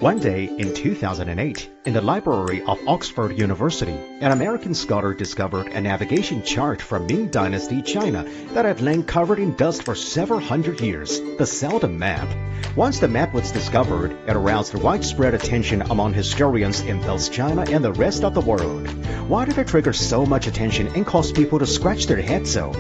One day in 2008, in the library of Oxford University, an American scholar discovered a navigation chart from Ming Dynasty China that had lain covered in dust for several hundred years, the Seldom Map. Once the map was discovered, it aroused widespread attention among historians in both China and the rest of the world. Why did it trigger so much attention and cause people to scratch their heads so?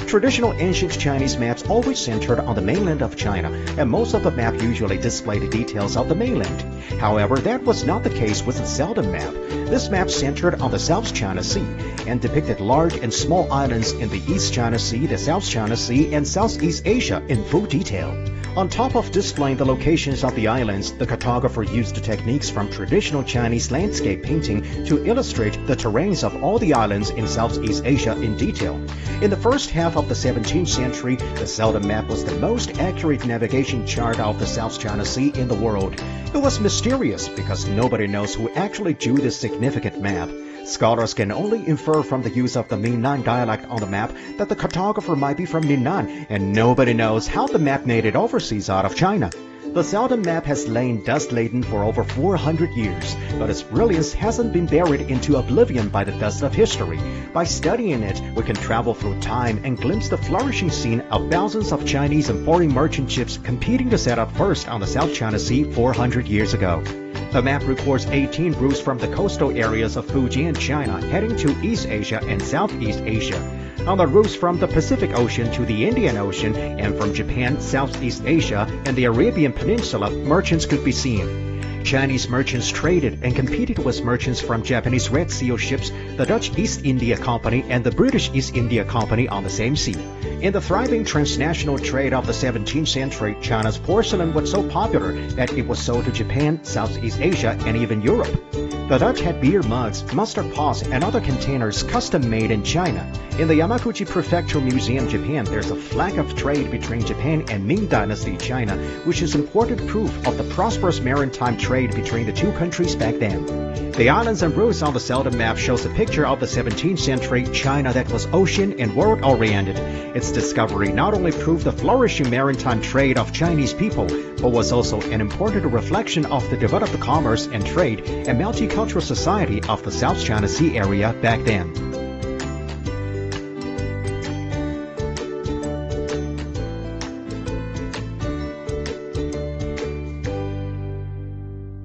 Traditional ancient Chinese maps always centered on the mainland of China, and most of the map usually displayed the details of the mainland. However, that was not the case with the Seldom Map. This map centered on the South China Sea and depicted large and small islands in the East China Sea, the South China Sea, and Southeast Asia in full detail. On top of displaying the locations of the islands, the cartographer used techniques from traditional Chinese landscape painting to illustrate the terrains of all the islands in Southeast Asia in detail. In the first half of the 17th century, the Seldom Map was the most accurate navigation chart of the South China Sea in the world. It was mysterious because nobody knows who actually drew this significant map. Scholars can only infer from the use of the Minnan dialect on the map that the cartographer might be from Minnan, and nobody knows how the map made it overseas out of China. The Seldom Map has lain dust-laden for over 400 years, but its brilliance hasn't been buried into oblivion by the dust of history. By studying it, we can travel through time and glimpse the flourishing scene of thousands of Chinese and foreign merchant ships competing to set up first on the South China Sea 400 years ago. The map records 18 routes from the coastal areas of Fujian, China, heading to East Asia and Southeast Asia. On the routes from the Pacific Ocean to the Indian Ocean and from Japan, Southeast Asia, and the Arabian Peninsula, merchants could be seen. Chinese merchants traded and competed with merchants from Japanese Red Seal ships, the Dutch East India Company, and the British East India Company on the same sea. In the thriving transnational trade of the 17th century, China's porcelain was so popular that it was sold to Japan, Southeast Asia, and even Europe. The Dutch had beer mugs, mustard pots, and other containers custom-made in China. In the Yamaguchi Prefectural Museum, Japan, there's a flag of trade between Japan and Ming Dynasty China, which is important proof of the prosperous maritime trade between the two countries back then. The islands and routes on the Seldom Map shows a picture of the 17th century China that was ocean and world-oriented. Its discovery not only proved the flourishing maritime trade of Chinese people, but was also an important reflection of the developed commerce and trade and multicultural society of the South China Sea area back then.